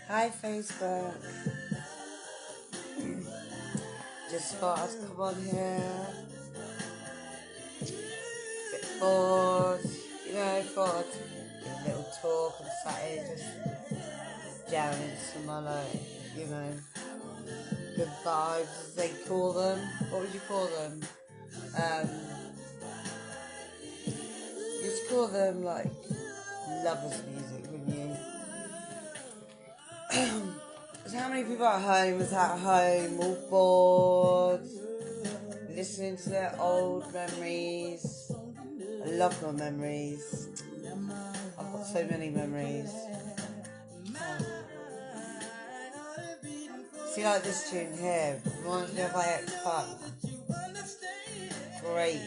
Hi Facebook. Just thought I'd come on here. Bit bored. Thought I'd do a little talk on Saturday, just jamming some good vibes as they call them. What would you call them? You'd call them like lovers music, wouldn't you? So how many people at home was at home, all bored, listening to their old memories? I love my memories. I've got so many memories. See, like this tune here, reminds me of my ex-partner. Great.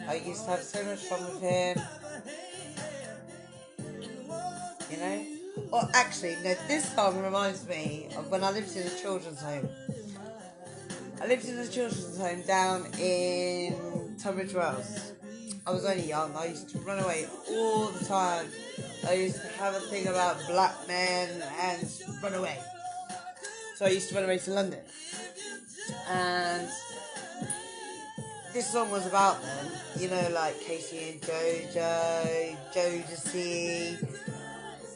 I used to have so much fun with him. Or actually, no, this song reminds me of when I lived in a children's home. I lived in a children's home down in Tunbridge Wells. I was only young. I used to run away all the time. I used to have a thing about black men and run away. So I used to run away to London. And this song was about them. Like Casey and Jojo, Jodeci,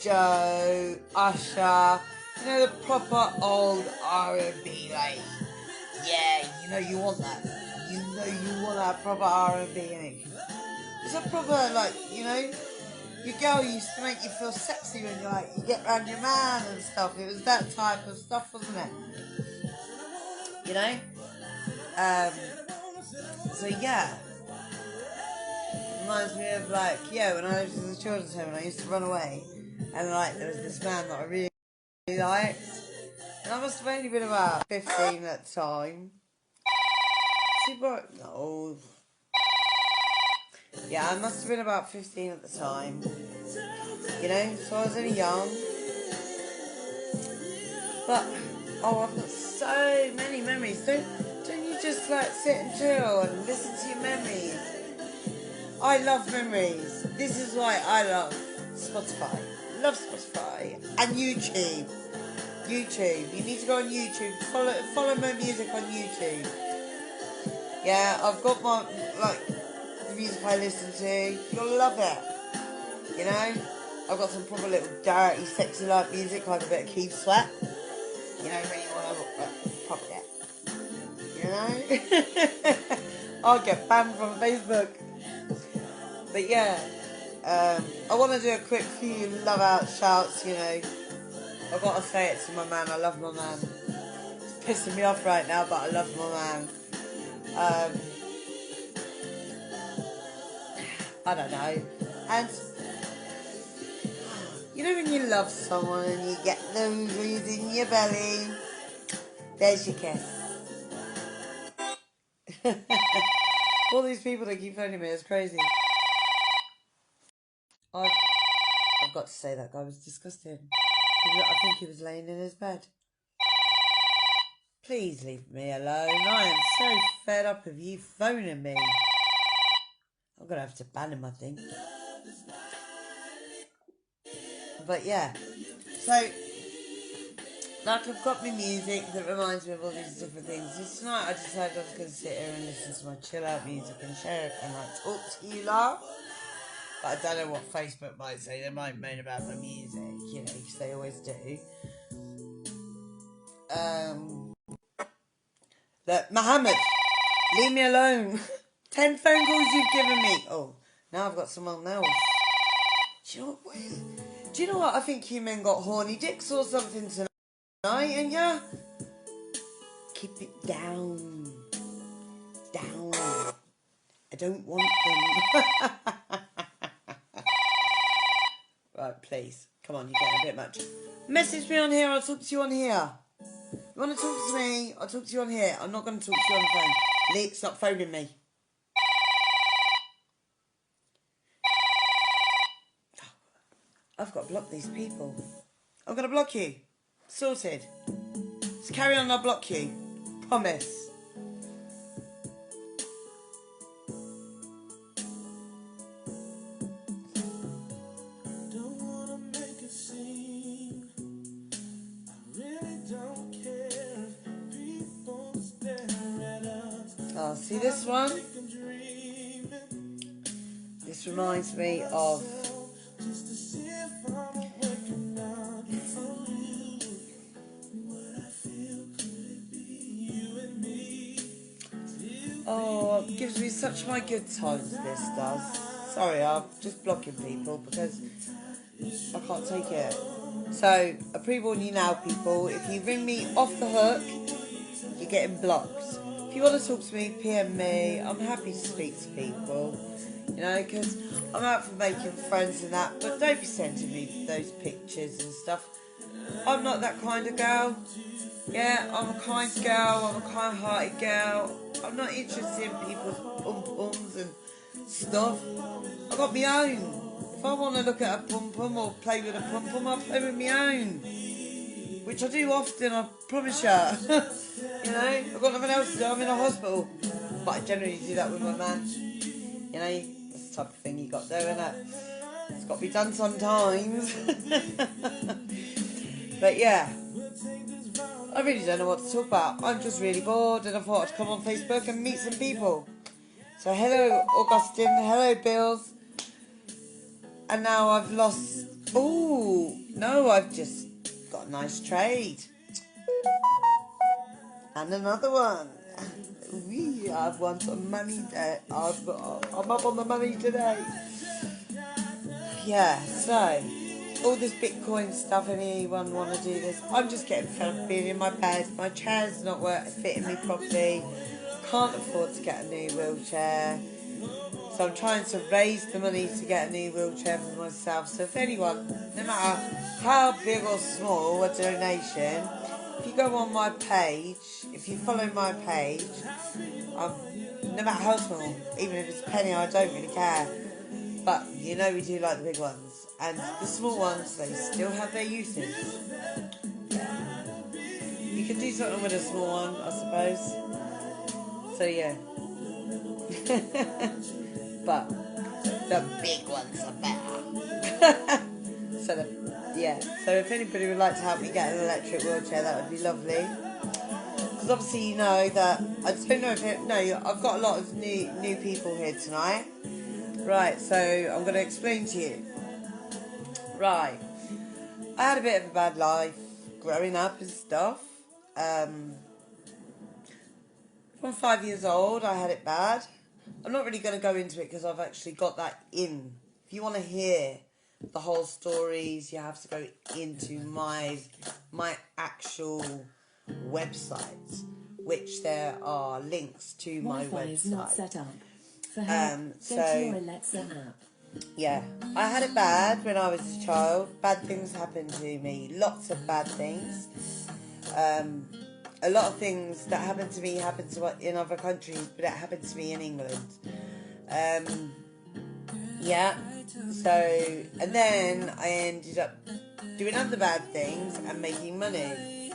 Joe, Usher. The proper old R&B, like, yeah, you want that. You want that proper R&B in it. It's a proper, like, your girl used to make you feel sexy when you get around your man and stuff. It was that type of stuff, wasn't it? So yeah. Reminds me of when I lived in the children's home and I used to run away and there was this man that I really liked. And I must have only been about 15 at the time. No. Yeah, I must have been about 15 at the time. So I was only young. But, I've got so many memories. Don't you just sit and chill and listen to your memories? I love memories. This is why I love Spotify. Love Spotify. And YouTube. You need to go on YouTube. Follow my music on YouTube. Yeah, I've got my, the music I listen to. You'll love it. I've got some proper little dirty, sexy music, like a bit of Keith Sweat. When you want to pop it. I'll get banned from Facebook. But yeah, I want to do a quick few love out shouts, I've got to say it to my man. I love my man. It's pissing me off right now, but I love my man. I don't know. And when you love someone and you get those reeds in your belly, there's your kiss. All these people that keep phoning me is crazy. I've got to say that guy was disgusting. I think he was laying in his bed. Please leave me alone. I am so fed up of you phoning me. I'm going to have to ban him, I think. But yeah. So, I've got my music that reminds me of all these different things. So tonight I decided I was going to sit here and listen to my chill out music and share it and talk to you lot. But I don't know what Facebook might say. They might moan about my music, because they always do. Look, Mohammed, leave me alone. 10 phone calls you've given me. Oh, now I've got someone else. Do you know what? I think you men got horny dicks or something tonight, ain't ya? Keep it down. Down. I don't want them. Right, please. Come on, you're getting a bit much. Message me on here, I'll talk to you on here. You want to talk to me, I'll talk to you on here. I'm not going to talk to you on the phone. Lee, stop phoning me. I've got to block these people. I'm going to block you. Sorted. Just carry on, I'll block you. Promise. See this one? This reminds me of oh, it gives me such my good times, this does. Sorry, I'm just blocking people because I can't take it. So, I pre-warn you now, people, if you ring me off the hook, you're getting blocked. If you want to talk to me, PM me. I'm happy to speak to people, you know, because I'm out for making friends and that, but don't be sending me those pictures and stuff. I'm not that kind of girl. Yeah, I'm a kind girl, I'm a kind-hearted girl. I'm not interested in people's pum-pums and stuff. I've got my own. If I want to look at a pum-pum or play with a pum-pum, I'll play with my own. Which I do often, I promise you. You know, I've got nothing else to do, I'm in a hospital. But I generally do that with my man. You know, that's the type of thing you got there, isn't it? It's got to be done sometimes. But yeah, I really don't know what to talk about. I'm just really bored and I thought I'd come on Facebook and meet some people. So hello Augustine, hello Bills. And now I've lost... Oh, no, I've just got a nice trade. And another one. I've won some money there. I'm up on the money today. Yeah, so... all this Bitcoin stuff, anyone want to do this? I'm just getting fed up being in my bed. My chair's not fitting me properly. Can't afford to get a new wheelchair. So I'm trying to raise the money to get a new wheelchair for myself. So if anyone, no matter how big or small a donation, if you go on my page, if you follow my page, no matter how small, even if it's a penny, I don't really care. But you know we do like the big ones. And the small ones, they still have their uses. You can do something with a small one, I suppose. So yeah. But the big ones are better. So if anybody would like to help me get an electric wheelchair, that would be lovely. Because obviously you know that, I don't know if I've got a lot of new people here tonight. Right, so I'm going to explain to you. Right, I had a bit of a bad life growing up and stuff. From 5 years old, I had it bad. I'm not really going to go into it because I've actually got that in. If you want to hear the whole stories, you have to go into my actual website, which there are links to my Wi-Fi website. is not set up. For help, go to your Alexa app. Yeah, I had it bad when I was a child. Bad things happened to me. Lots of bad things. A lot of things that happened to me happened to in other countries, but it happened to me in England. Yeah. So, and then I ended up doing other bad things and making money,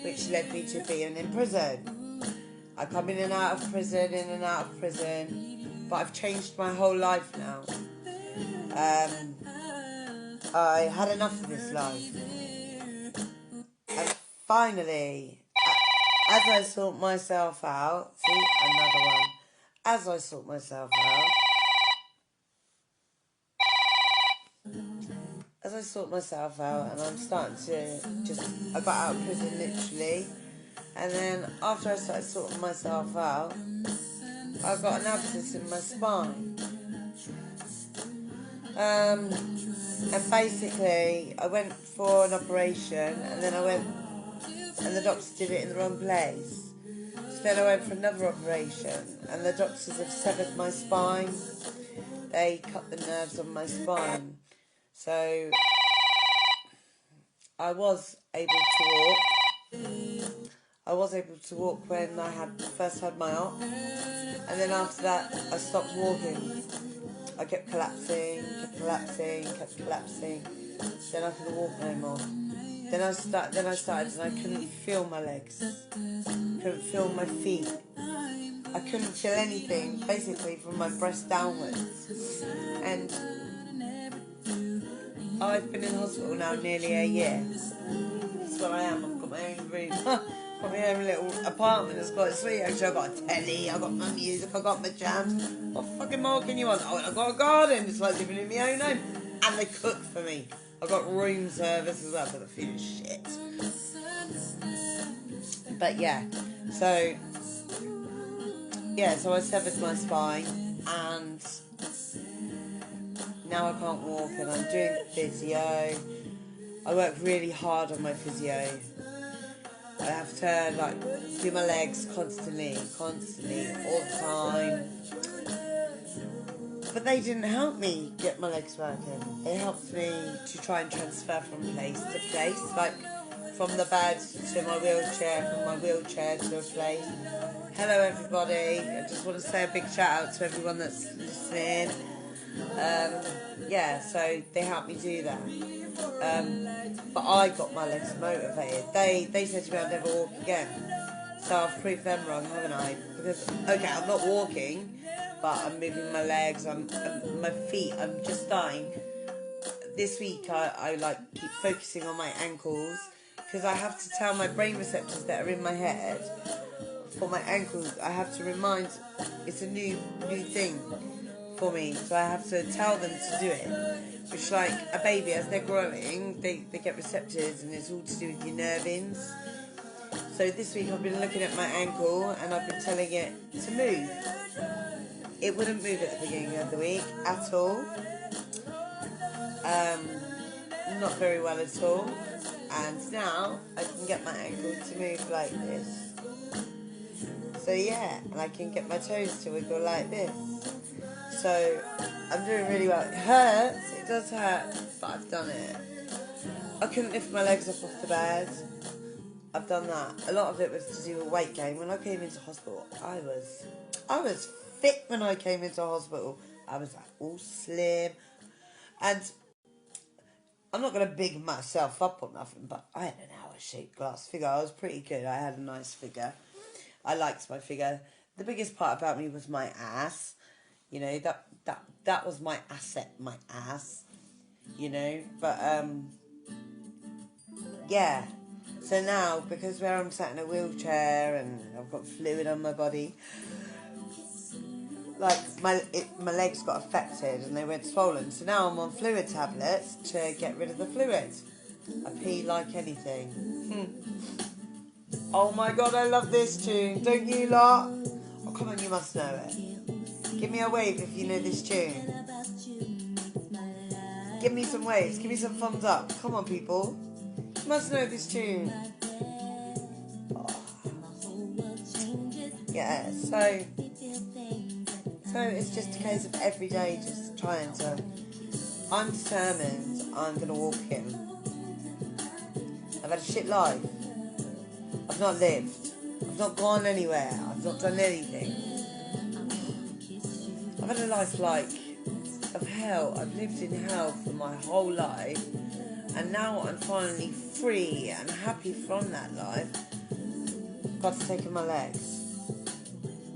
which led me to being in prison. I come in and out of prison, but I've changed my whole life now. I had enough of this life. And finally, as I sort myself out, see, another one. As I sort myself out, and I'm starting to I got out of prison literally, and then after I started sorting myself out, I got an abscess in my spine. And basically, I went for an operation, and then and the doctors did it in the wrong place. So then I went for another operation, and the doctors have severed my spine. They cut the nerves on my spine. So I was able to walk when I first had my op, and then after that I stopped walking. I kept collapsing. Then I couldn't walk no more. Then I started and I couldn't feel my legs. Couldn't feel my feet. I couldn't feel anything, basically from my breast downwards. And I've been in hospital now nearly a year. That's where I am. I've got my own room. Got my own little apartment. It's quite sweet. Actually, I got a telly. I got my music. I got my jams. What fucking more can you want? Oh, and I got a garden. It's like living in my own home. And they cook for me. I got room service as well, but the food is shit. But yeah, so I severed my spine, and now I can't walk, and I'm doing physio. I work really hard on my physio. I have to do my legs constantly, all the time. But they didn't help me get my legs working. They helped me to try and transfer from place to place, from the bed to my wheelchair, from my wheelchair to a place. Hello everybody, I just want to say a big shout out to everyone that's listening. So they helped me do that. But I got my legs motivated. They said to me I'd never walk again. So I've proved them wrong, haven't I? Because, okay, I'm not walking, but I'm moving my legs, my feet, I'm just starting. This week I keep focusing on my ankles, because I have to tell my brain receptors that are in my head, for my ankles, I have to remind, it's a new thing for me, so I have to tell them to do it. Which, like a baby, as they're growing, they get receptors, and it's all to do with your nervings. So this week I've been looking at my ankle, and I've been telling it to move. It wouldn't move at the beginning of the week at all. Not very well at all. And now I can get my ankle to move like this. So yeah, and I can get my toes to wiggle like this. So I'm doing really well. It hurts, it does hurt, but I've done it. I couldn't lift my legs up off the bed. I've done that. A lot of it was to do with weight gain. When I came into hospital, I was fit when I came into hospital. I was all slim. And I'm not going to big myself up or nothing, but I had an hour-shaped glass figure. I was pretty good. I had a nice figure. I liked my figure. The biggest part about me was my ass. You know, that was my asset, my ass. You know, but yeah. So now, because where I'm sat in a wheelchair and I've got fluid on my body, my legs got affected and they went swollen. So now I'm on fluid tablets to get rid of the fluid. I pee like anything. Oh my god, I love this tune. Don't you lot? Oh, come on, you must know it. Give me a wave if you know this tune. Give me some waves. Give me some thumbs up. Come on, people. You must know this tune. Oh. Yeah, so it's just a case of every day just trying to... I'm determined I'm going to walk him. I've had a shit life. I've not lived. I've not gone anywhere. I've not done anything. I've had a life of hell. I've lived in hell for my whole life. And now I'm finally free and happy from that life. God's taken my legs.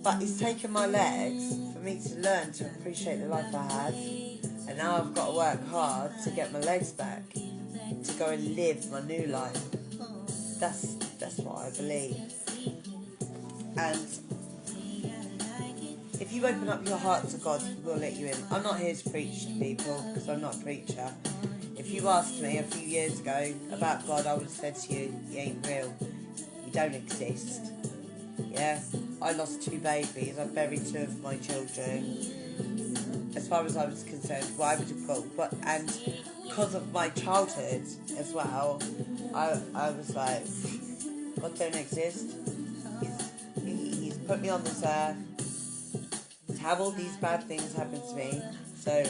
But He's taken my legs for me to learn to appreciate the life I had. And now I've got to work hard to get my legs back, to go and live my new life. That's what I believe. And if you open up your heart to God, He will let you in. I'm not here to preach to people, because I'm not a preacher. If you asked me a few years ago about God, I would have said to you, He ain't real. He don't exist. Yeah, I lost 2 babies. I buried 2 of my children. As far as I was concerned, why would you call? And because of my childhood as well, I was like, God don't exist. He's put me on this earth to have all these bad things happen to me. So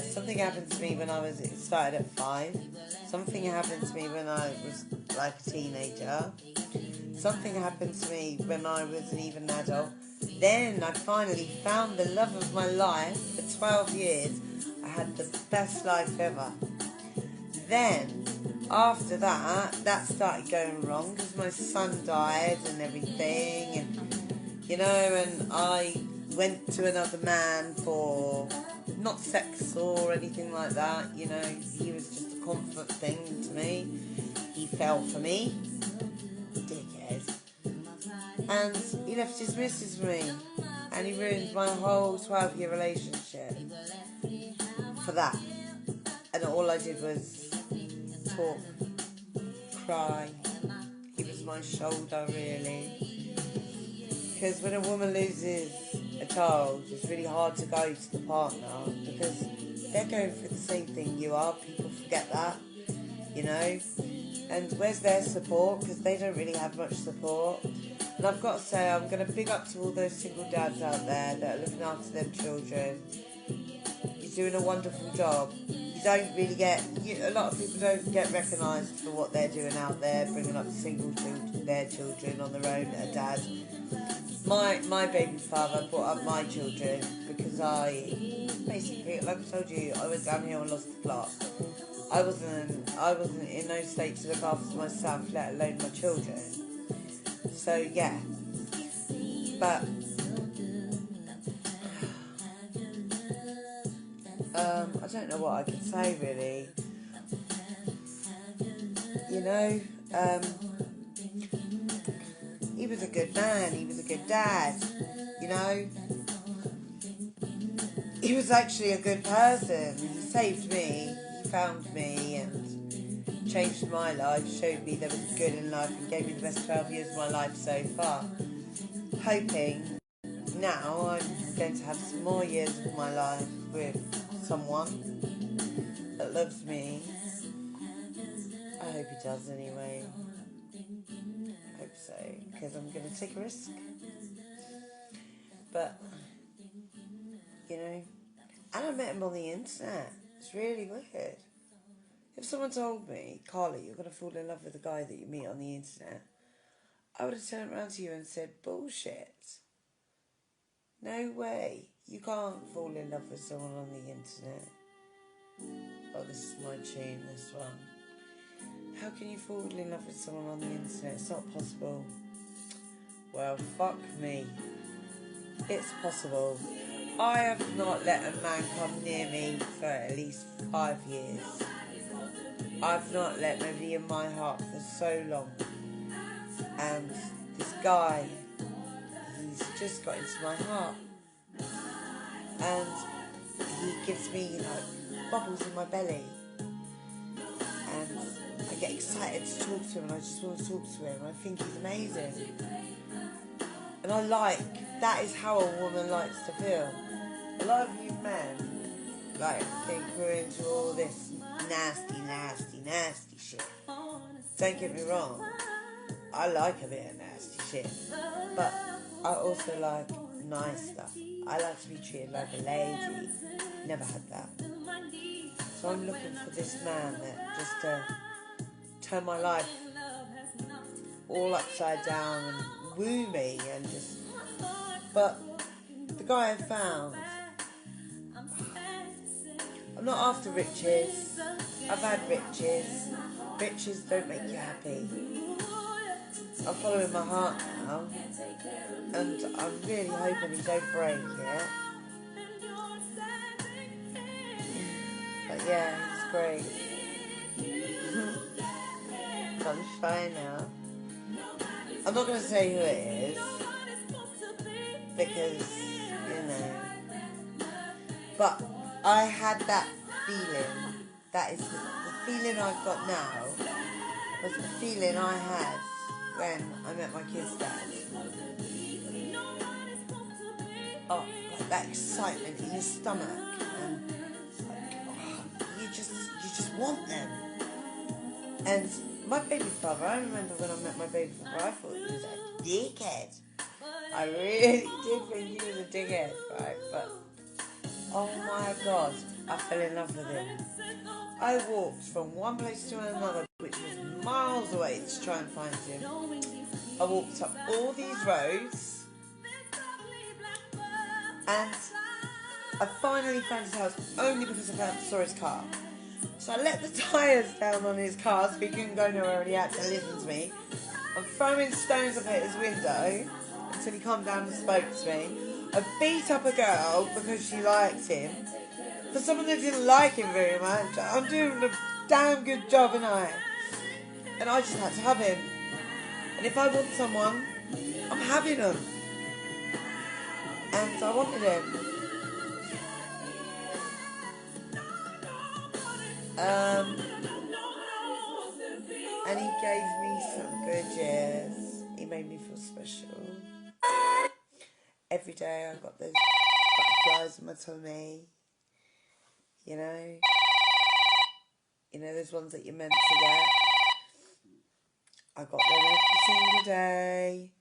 something happened to me when it started at 5. Something happened to me when I was like a teenager. Something happened to me when I was an even adult. Then I finally found the love of my life. For 12 years, I had the best life ever. Then, after that started going wrong because my son died and everything. And, and I went to another man for not sex or anything like that. He was just a comfort thing to me. He fell for me. Dickhead. And he left his missus for me. And he ruined my whole 12-year relationship for that. And all I did was talk, cry. He was my shoulder, really. Because when a woman loses a child, it's really hard to go to the partner because they're going through the same thing you are. People forget that, you know. And where's their support? Because they don't really have much support. And I've got to say, I'm going to big up to all those single dads out there that are looking after their children. You're doing a wonderful job. You don't really get, a lot of people don't get recognised for what they're doing out there, bringing up their children on their own at a dad. My baby father brought up my children because I, basically, like I told you, I was down here and lost the plot. I wasn't in no state to look after myself, let alone my children. So yeah, but I don't know what I could say really. You know, he was a good man. He was a good dad. You know, he was actually a good person. He saved me. He found me and changed my life. Showed me there was good in life and gave me the best 12 years of my life so far. Hoping now I'm going to have some more years of my life with someone that loves me. I hope he does anyway. I hope so, because I'm going to take a risk. But, you know, and I met him on the internet. It's really weird. If someone told me, Carly, you're going to fall in love with a guy that you meet on the internet, I would have turned around to you and said, bullshit. No way. You can't fall in love with someone on the internet. Oh, this is my tune, this one. How can you fall in love with someone on the internet? It's not possible. Well, fuck me. It's possible. I have not let a man come near me for at least 5 years. I've not let nobody in my heart for so long. And this guy, he's just got into my heart. And he gives me like bubbles in my belly. And I get excited to talk to him and I just want to talk to him. I think he's amazing. And that is how a woman likes to feel. A lot of you men think we're into all this nasty shit. Don't get me wrong, I like a bit of nasty shit, but I also like nice stuff. I like to be treated like a lady. Never had that. So I'm looking for this man that just turn my life all upside down and woo me and just. But the guy I found, I'm not after riches. I've had riches. Riches don't make you happy. I'm following my heart now, and I'm really hoping he don't break it. But yeah, he's great. Sunshine now. I'm not going to say who it is because, you know. But I had that feeling. That is the feeling I've got now was the feeling I had when I met my kid's dad. Oh, like that excitement in your stomach, and you just want them. And my baby father, I remember when I met my baby father, I thought he was a dickhead. I really did think he was a dickhead, right? But oh my God, I fell in love with him. I walked from one place to another, which was miles away, to try and find him. I walked up all these roads, and I finally found his house only because I saw his car. So I let the tyres down on his car so he couldn't go nowhere and he had to listen to me. I'm throwing stones up at his window until he calmed down and spoke to me. I beat up a girl because she liked him. For someone that didn't like him very much, I'm doing a damn good job, and I just had to have him. And if I want someone, I'm having him. And I wanted him. And he gave me some good years. He made me feel special. Every day I got those butterflies in my tummy. You know? You know those ones that you're meant to get? I got them every single day.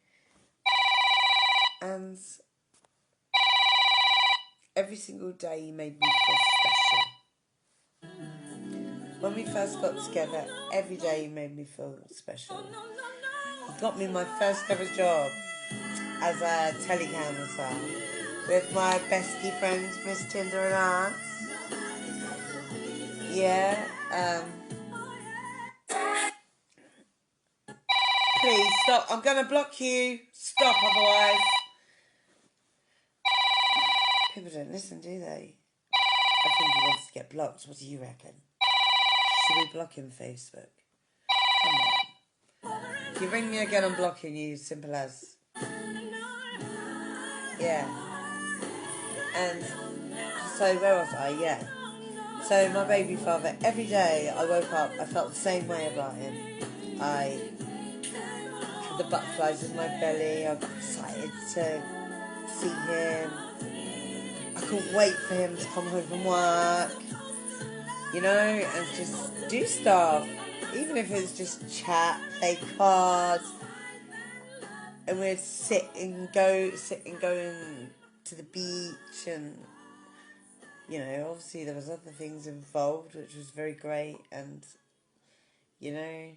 And every single day he made me feel special. When we first got together, every day he made me feel special. He got me my first ever job as a telecam as well, with my bestie friends, Miss Tinder and Arts. Yeah, please stop. I'm going to block you. Stop otherwise. People don't listen, do they? I think he wants to get blocked. What do you reckon? Should we block him, Facebook? Come on. If you ring me again, I'm blocking you. Simple as. Yeah. And so where was I? Yeah. So my baby father, every day I woke up, I felt the same way about him. I had the butterflies in my belly. I got excited to see him. I couldn't wait for him to come home from work, you know, and just do stuff. Even if it's just chat, play cards, and we'd sit and go to the beach, and you know, obviously there was other things involved, which was very great, and you know,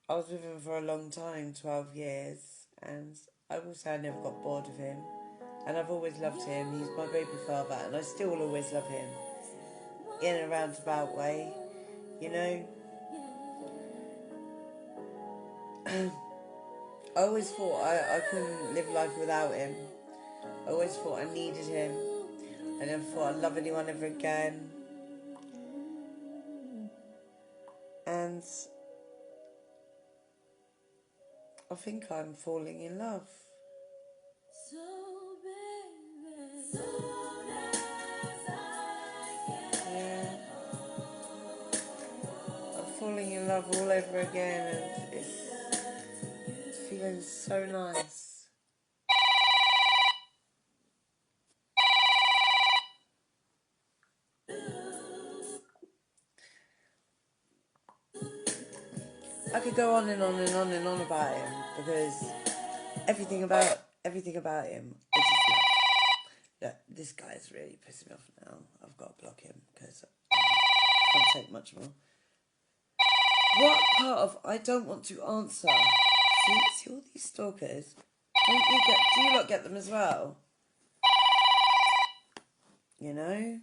I was with him for a long time, 12 years, and I will say I never got bored of him. And I've always loved him. He's my baby father, and I still will always love him in a roundabout way, you know. I always thought I couldn't live life without him. I always thought I needed him. I never thought I'd love anyone ever again. And I think I'm falling in love. Yeah. I'm falling in love all over again, and it's feeling so nice. I could go on and on and on and on about him, because everything about him I just love. Look, this guy's really pissing me off now. I've got to block him because I can't take much more. What part of I don't want to answer? See all these stalkers? Do you not get them as well? You know?